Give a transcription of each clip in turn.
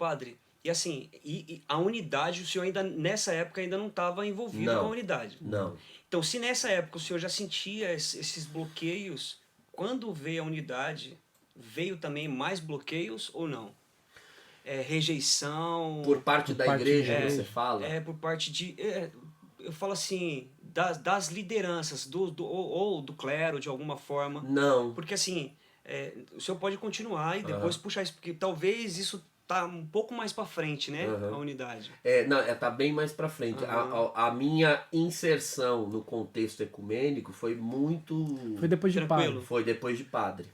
Padre, e assim, e a unidade, o senhor ainda, nessa época, ainda não estava envolvido com a Não, unidade. não. Então, se nessa época o senhor já sentia esses bloqueios, quando veio a unidade, veio também mais bloqueios ou não? Por Rejeição, parte Por da parte da igreja, você igreja. fala? por parte de. Eu falo assim, das lideranças, ou do clero, de alguma forma. Não. Porque assim, o senhor pode continuar e depois Aham. puxar isso, porque talvez isso tá um pouco mais para frente, né? A Aham. unidade. Não, tá bem mais pra frente. Aham. A minha inserção no contexto ecumênico foi muito... Foi depois de Tranquilo. padre. Foi depois de padre.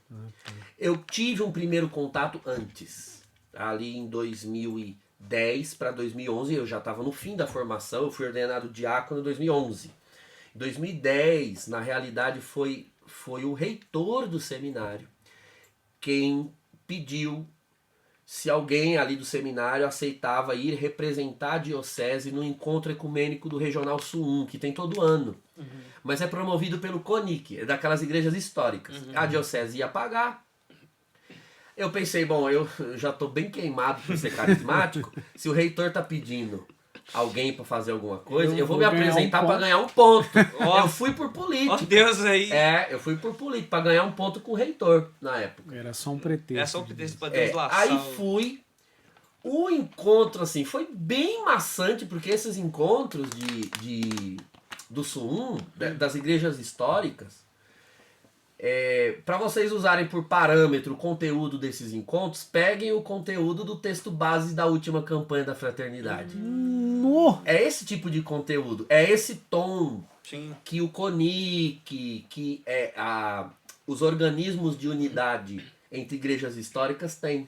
Eu tive um primeiro contato antes. Ali em 2010 para 2011, eu já estava no fim da formação, eu fui ordenado diácono em 2011. Em 2010, na realidade, foi o reitor do seminário quem pediu se alguém ali do seminário aceitava ir representar a diocese no encontro ecumênico do Regional Sul 1, que tem todo ano. Mas é promovido pelo CONIC, é daquelas igrejas históricas. A diocese ia pagar. Eu pensei, bom, eu já estou bem queimado por ser carismático. Se o reitor tá pedindo alguém para fazer alguma coisa, eu vou me ganhar apresentar um para ponto. ganhar um ponto. Ó. Eu fui por política. Ó Deus aí. Eu fui por política, para ganhar um ponto com o reitor na época. Era só um pretexto. É só um pretexto para Deus laçar. Aí fui. O encontro, assim, foi bem maçante, porque esses encontros do Sul 1, das igrejas históricas, para vocês usarem por parâmetro o conteúdo desses encontros, peguem o conteúdo do texto base da última campanha da fraternidade. No! É esse tipo de conteúdo, é esse tom Sim. que o CONIC, os organismos de unidade entre igrejas históricas têm.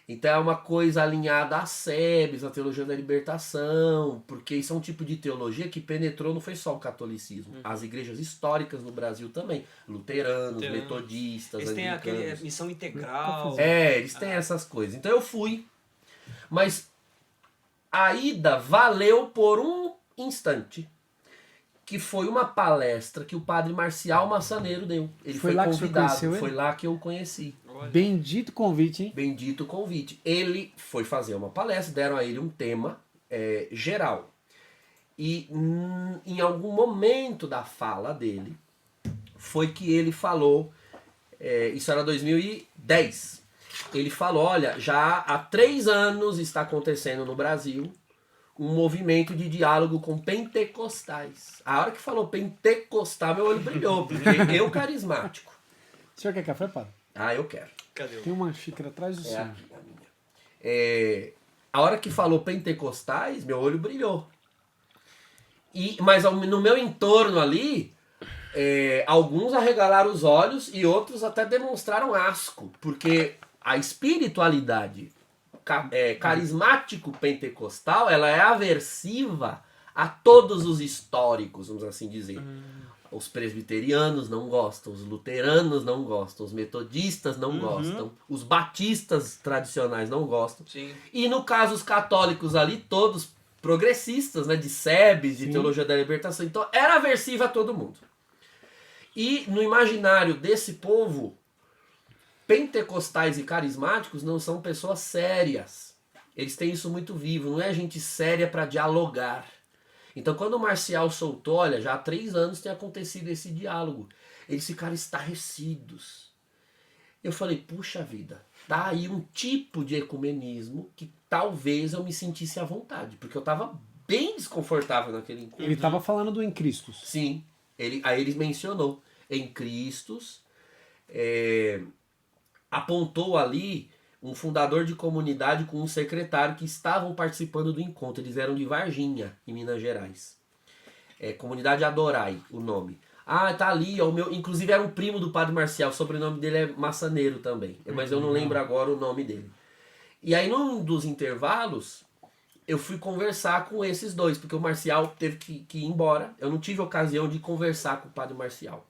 Então é uma coisa alinhada à SEBS, à teologia da libertação, porque isso é um tipo de teologia que penetrou, não foi só o catolicismo, as igrejas históricas no Brasil também, luteranos, metodistas, Eles têm aquele anglicanos. missão integral. Eles têm essas coisas. Então eu fui, mas a ida valeu por um instante, que foi uma palestra que o padre Marcial Massaneiro deu. Ele Foi foi lá que o senhor convidado, conheceu ele? foi lá que eu o conheci. Olha. Bendito convite, hein? Bendito convite. Ele foi fazer uma palestra, deram a ele um tema geral. E em algum momento da fala dele, foi que ele falou, isso era 2010, ele falou, olha, já há 3 anos está acontecendo no Brasil um movimento de diálogo com pentecostais. A hora que falou pentecostal, meu olho brilhou, porque eu carismático. O senhor quer café, padre? Ah, eu quero. Cadê? Tem uma xícara atrás do senhor. Aqui, a minha. A hora que falou pentecostais, meu olho brilhou. Mas no meu entorno ali, alguns arregalaram os olhos e outros até demonstraram asco, porque a espiritualidade carismático pentecostal, ela é aversiva a todos os históricos, vamos assim dizer. Os presbiterianos não gostam, os luteranos não gostam, os metodistas não gostam, os batistas tradicionais não gostam. Sim. E no caso os católicos ali, todos progressistas, né, de SEBS, de teologia da libertação, então era aversiva a todo mundo. E no imaginário desse povo, pentecostais e carismáticos não são pessoas sérias. Eles têm isso muito vivo, não é gente séria para dialogar. Então quando o Marcial soltou, olha, já há 3 anos tem acontecido esse diálogo. Eles ficaram estarrecidos. Eu falei, puxa vida, tá aí um tipo de ecumenismo que talvez eu me sentisse à vontade, porque eu estava bem desconfortável naquele encontro. Ele estava falando do Em Cristo. Sim, aí ele mencionou em Cristo, apontou ali um fundador de comunidade com um secretário que estavam participando do encontro. Eles eram de Varginha, em Minas Gerais. Comunidade Adorai, o nome. Ah, tá ali, ó, inclusive era um primo do padre Marcial, o sobrenome dele é Massaneiro também, mas eu não lembro agora o nome dele. E aí num dos intervalos, eu fui conversar com esses dois, porque o Marcial teve que ir embora. Eu não tive ocasião de conversar com o padre Marcial.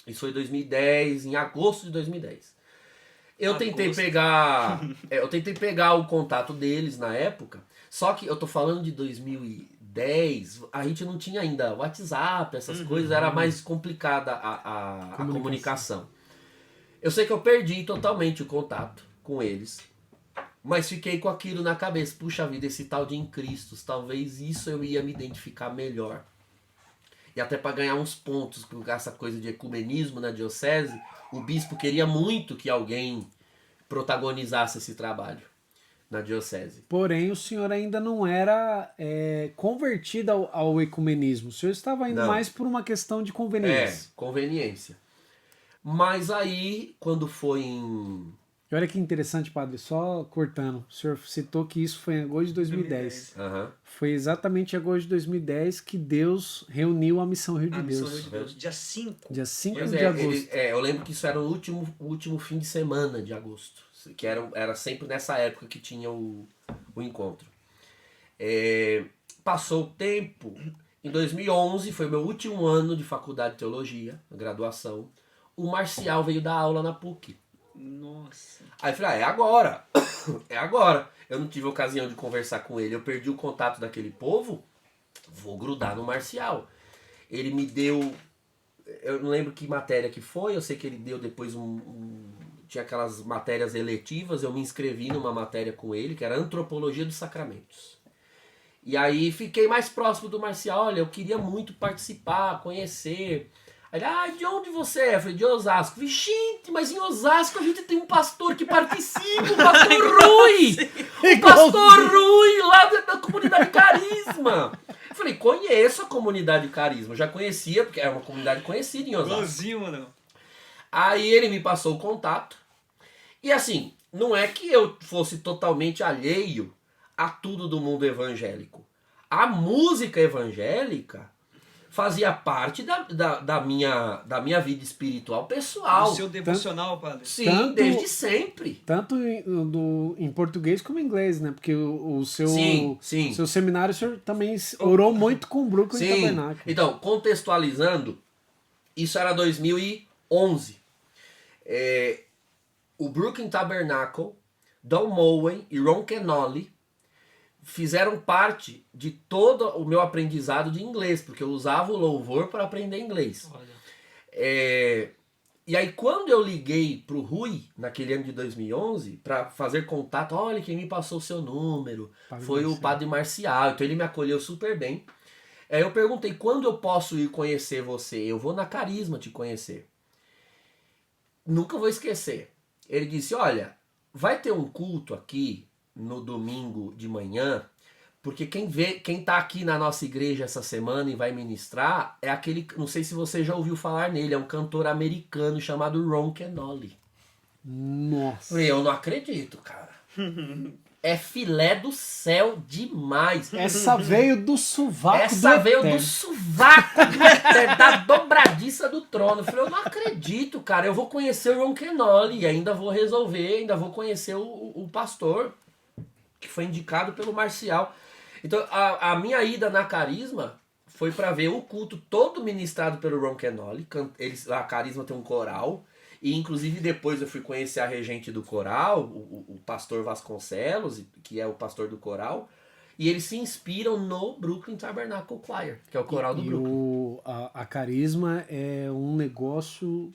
Isso foi em 2010, em agosto de 2010. Eu tentei pegar o contato deles na época, só que eu tô falando de 2010, a gente não tinha ainda WhatsApp, essas coisas, era mais complicada a comunicação. Eu sei que eu perdi totalmente o contato com eles. Mas fiquei com aquilo na cabeça. Puxa vida, esse tal de Em Cristo, talvez isso eu ia me identificar melhor. E até para ganhar uns pontos com essa coisa de ecumenismo na diocese, o bispo queria muito que alguém protagonizasse esse trabalho na diocese. Porém, o senhor ainda não era convertido ao ecumenismo. O senhor estava indo Não. mais por uma questão de conveniência. Conveniência. Mas aí, quando foi em... E olha que interessante, padre, só cortando. O senhor citou que isso foi em agosto de 2010. Aham. Foi exatamente em agosto de 2010 que Deus reuniu a Missão Rio de A Missão Deus. Rio de Deus, dia 5. Dia 5 Pois de agosto. eu lembro que isso era o último fim de semana de agosto. Que era sempre nessa época que tinha o encontro. Passou o tempo. Em 2011, foi meu último ano de faculdade de teologia, graduação. O Marcial veio dar aula na PUC. Nossa. Aí eu falei, é agora. É agora. Eu não tive ocasião de conversar com ele. Eu perdi o contato daquele povo. Vou grudar no Marcial. Ele me deu... Eu não lembro que matéria que foi. Eu sei que ele deu depois tinha aquelas matérias eletivas. Eu me inscrevi numa matéria com ele, que era Antropologia dos Sacramentos. E aí fiquei mais próximo do Marcial. Olha, eu queria muito participar, conhecer... Aí, de onde você é? Eu falei, de Osasco. Eu falei, gente, mas em Osasco a gente tem um pastor que participa, o pastor Rui! O pastor Rui, lá da comunidade Carisma. Eu falei, conheço a comunidade Carisma. Eu já conhecia, porque é uma comunidade conhecida em Osasco. Igualzinho, mano. Aí ele me passou o contato. E assim, não é que eu fosse totalmente alheio a tudo do mundo evangélico. A música evangélica fazia parte da minha vida espiritual pessoal. O seu devocional, padre. Sim, desde sempre. Tanto em português como em inglês, né? Porque o seu seminário, o senhor também orou muito com o Brooklyn Tabernacle. Então, contextualizando, isso era 2011. O Brooklyn Tabernacle, Don Moen e Ron Kenoly fizeram parte de todo o meu aprendizado de inglês, porque eu usava o louvor para aprender inglês. E aí quando eu liguei pro Rui, naquele ano de 2011, para fazer contato, olha, quem me passou o seu número, foi o Padre Marcial, então ele me acolheu super bem. Aí eu perguntei, quando eu posso ir conhecer você? Eu vou na Carisma te conhecer. Nunca vou esquecer. Ele disse, olha, vai ter um culto aqui no domingo de manhã, porque quem tá aqui na nossa igreja essa semana e vai ministrar é aquele, não sei se você já ouviu falar nele, é um cantor americano chamado Ron Kenoly. Nossa. Eu não acredito, cara. É filé do céu demais. Essa veio do sovaco Essa do veio Eterno. do sovaco do Eterno, da dobradiça do trono. Eu falei, eu não acredito, cara. Eu vou conhecer o Ron Kenoly e ainda vou resolver, ainda vou conhecer o pastor que foi indicado pelo Marcial. Então, a minha ida na Carisma foi para ver o culto todo ministrado pelo Ron Kenoly. A Carisma tem um coral. E, inclusive, depois eu fui conhecer a regente do coral, o pastor Vasconcelos, que é o pastor do coral. E eles se inspiram no Brooklyn Tabernacle Choir, que é o coral do Brooklyn. A Carisma é um negócio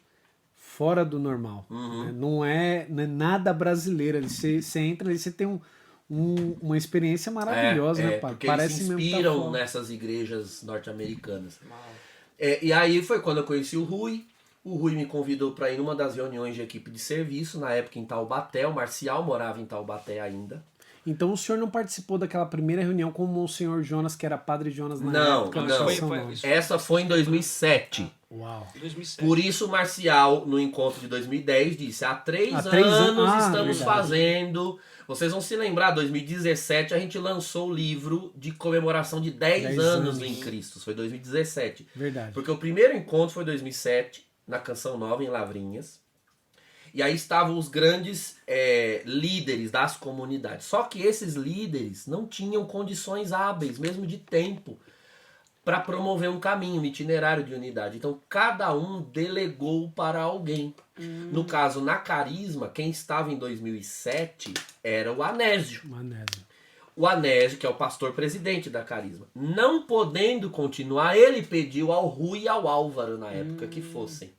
fora do normal. Uhum. Né? Não é nada brasileiro. Você entra ali, você tem uma experiência maravilhosa, né, pai? Porque Parece eles se mesmo inspiram tá nessas igrejas norte-americanas. E aí foi quando eu conheci o Rui. O Rui me convidou para ir numa das reuniões de equipe de serviço, na época em Taubaté. O Marcial morava em Taubaté ainda. Então o senhor não participou daquela primeira reunião com o Monsenhor Jonas, que era Padre Jonas na época? Não. Essa foi em 2007. Uau. 2007. Por isso o Marcial, no encontro de 2010, disse, há três anos estamos fazendo... Vocês vão se lembrar, 2017 a gente lançou o livro de comemoração de 10 anos em Cristo. Foi 2017. Verdade. Porque o primeiro encontro foi em 2007, na Canção Nova, em Lavrinhas. E aí estavam os grandes líderes das comunidades. Só que esses líderes não tinham condições hábeis, mesmo de tempo, para promover um caminho, um itinerário de unidade. Então, cada um delegou para alguém. No caso, na Carisma, quem estava em 2007 era o Anésio. O Anésio, que é o pastor presidente da Carisma. Não podendo continuar, ele pediu ao Rui e ao Álvaro, na época, que fossem.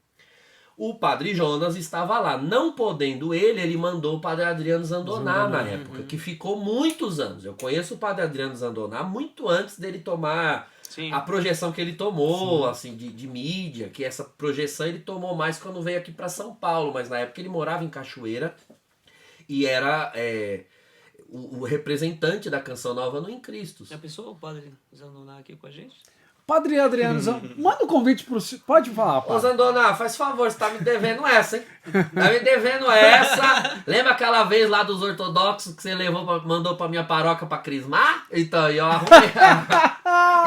O Padre Jonas estava lá. Não podendo ele mandou o Padre Adriano Zandoná na época, que ficou muitos anos. Eu conheço o Padre Adriano Zandoná muito antes dele tomar a projeção que ele tomou, assim, de mídia, que essa projeção ele tomou mais quando veio aqui para São Paulo, mas na época ele morava em Cachoeira e era o representante da Canção Nova no Em Cristo. Já pensou o Padre Zandoná aqui com a gente? Padre Adriano, manda um convite pro... Pode falar, Ô Zandoná, faz favor, você tá me devendo essa, hein? Tá me devendo essa. Lembra aquela vez lá dos ortodoxos que você mandou pra minha paróquia pra crismar? Então, eu arrumei.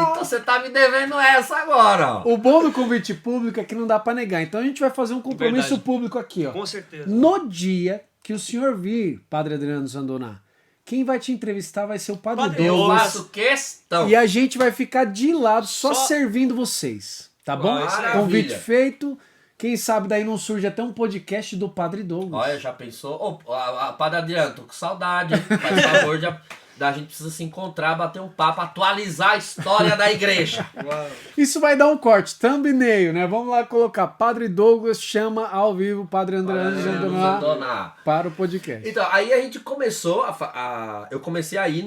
Então você tá me devendo essa agora, ó. O bom do convite público é que não dá pra negar. Então a gente vai fazer um compromisso público aqui, ó. Com certeza. No dia que o senhor vir, Padre Adriano Zandoná, quem vai te entrevistar vai ser o Padre Douglas. Eu faço questão. E a gente vai ficar de lado só servindo vocês. Tá bom? Maravilha. Convite feito. Quem sabe daí não surge até um podcast do Padre Douglas. Olha, já pensou? Padre Adriano, tô com saudade, hein? Faz favor da gente precisa se encontrar, bater um papo, atualizar a história da igreja. Uau. Isso vai dar um corte, thumbnail, né? Vamos lá colocar Padre Douglas chama ao vivo Padre Adriano Zandoná para o podcast. Então, aí a gente começou eu comecei a ir